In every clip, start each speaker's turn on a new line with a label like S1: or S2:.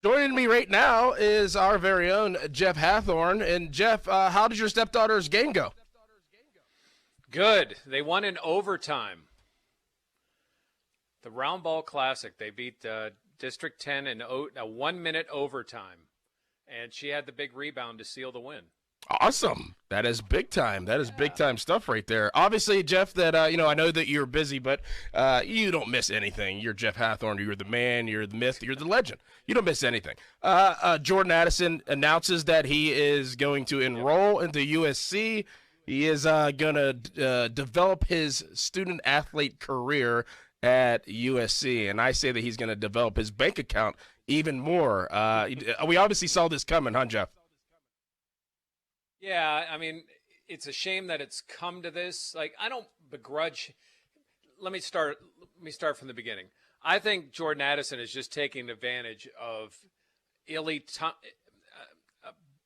S1: Joining me right now is our very own Jeff Hathhorn. And Jeff, how did your stepdaughter's game go?
S2: Good. They won in overtime. The Round Ball Classic. They beat District 10 in a 1 minute overtime. And she had the big rebound to seal the win.
S1: Awesome. That is big time. That is big
S2: Yeah.
S1: time stuff right there. Obviously, Jeff, that I know that you're busy, but you don't miss anything. You're Jeff Hathhorn. You're the man. You're the myth. You're the legend. You don't miss anything. Jordan Addison announces that he is going to
S2: Yep.
S1: enroll into USC. He is going to develop his student athlete career at USC, and I say that he's going to develop his bank account even more. We obviously saw this coming, huh, Jeff?
S2: Yeah, I mean, it's a shame that it's come to this. Like, I don't begrudge. Let me start from the beginning. I think Jordan Addison is just taking advantage of illy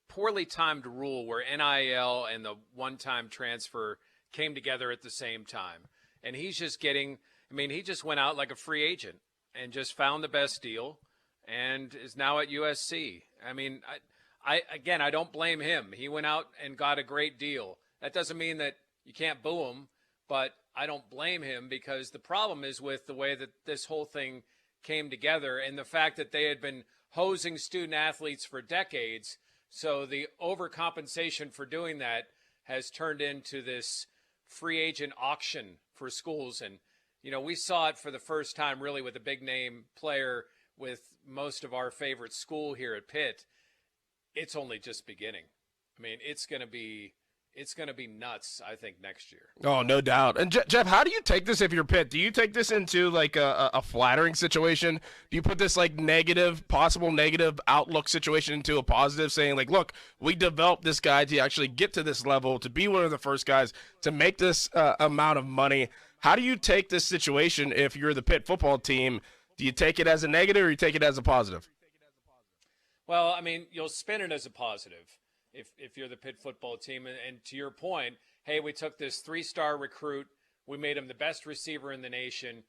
S2: poorly timed rule where NIL and the one-time transfer came together at the same time. And he's just getting, I mean, he just went out like a free agent and just found the best deal and is now at USC. I mean, I don't blame him. He went out and got a great deal. That doesn't mean that you can't boo him, but I don't blame him because the problem is with the way that this whole thing came together and the fact that they had been hosing student athletes for decades. So the overcompensation for doing that has turned into this free agent auction for schools. And, we saw it for the first time really with a big name player with most of our favorite school here at Pitt. It's only just beginning. I mean, it's gonna be nuts, I think, next year.
S1: Oh, no doubt. And Jeff, how do you take this if you're Pitt? Do you take this into like a flattering situation? Do you put this like possible negative outlook situation into a positive, saying like, look, we developed this guy to actually get to this level, to be one of the first guys to make this amount of money? How do you take this situation if you're the Pitt football team? Do you take it as a negative or you take it as a positive?
S2: Well, I mean, you'll spin it as a positive if you're the Pitt football team. And to your point, hey, we took this three-star recruit. We made him the best receiver in the nation.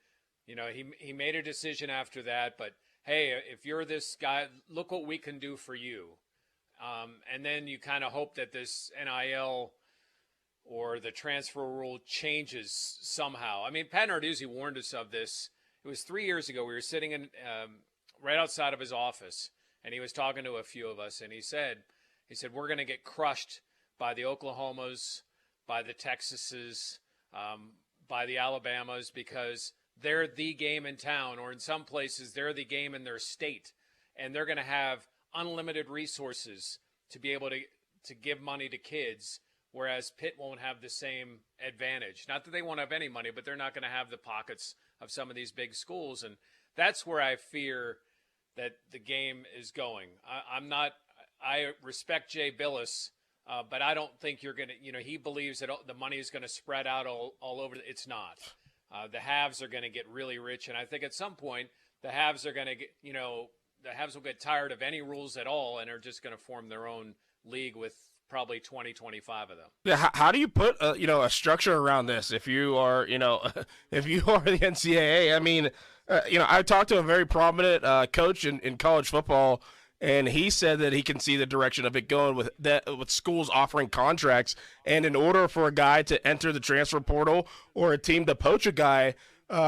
S2: He made a decision after that. But, hey, if you're this guy, look what we can do for you. And then you kind of hope that this NIL or the transfer rule changes somehow. I mean, Pat Narduzzi warned us of this. It was 3 years ago. We were sitting in right outside of his office, and he was talking to a few of us, and he said, we're going to get crushed by the Oklahomas, by the Texases, by the Alabamas, because they're the game in town, or in some places they're the game in their state, and they're going to have unlimited resources to be able to give money to kids, whereas Pitt won't have the same advantage. Not that they won't have any money, but they're not going to have the pockets of some of these big schools, and that's where I fear that the game is going. I respect Jay Billis, but I don't think you're going to, he believes that the money is going to spread out all over. It's not. The haves are going to get really rich. And I think at some point, the haves are going to get, the haves will get tired of any rules at all and are just going to form their own league with probably 20, 25 of them.
S1: Yeah, how do you put a structure around this if you are if you are the NCAA? I mean, I talked to a very prominent coach in college football, and he said that he can see the direction of it going with schools offering contracts, and in order for a guy to enter the transfer portal or a team to poach a guy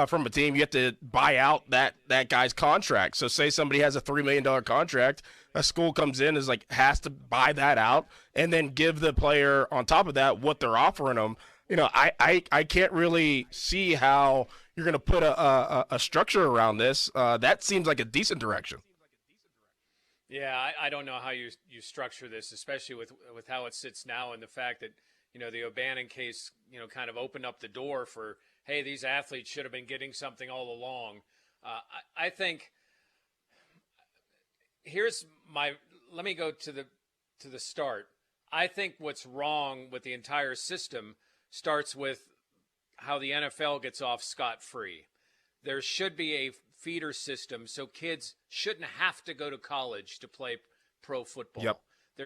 S1: from a team, you have to buy out that guy's contract. So say somebody has a $3 million contract, a school comes in has to buy that out and then give the player on top of that what they're offering them. I can't really see how you're going to put a structure around this. That seems like a decent direction.
S2: Yeah, I don't know how you structure this, especially with how it sits now and the fact that, the O'Bannon case, kind of opened up the door for, hey, these athletes should have been getting something all along. I think let me go to the start. I think what's wrong with the entire system starts with how the NFL gets off scot-free. There should be a feeder system so kids shouldn't have to go to college to play pro football.
S1: Yep.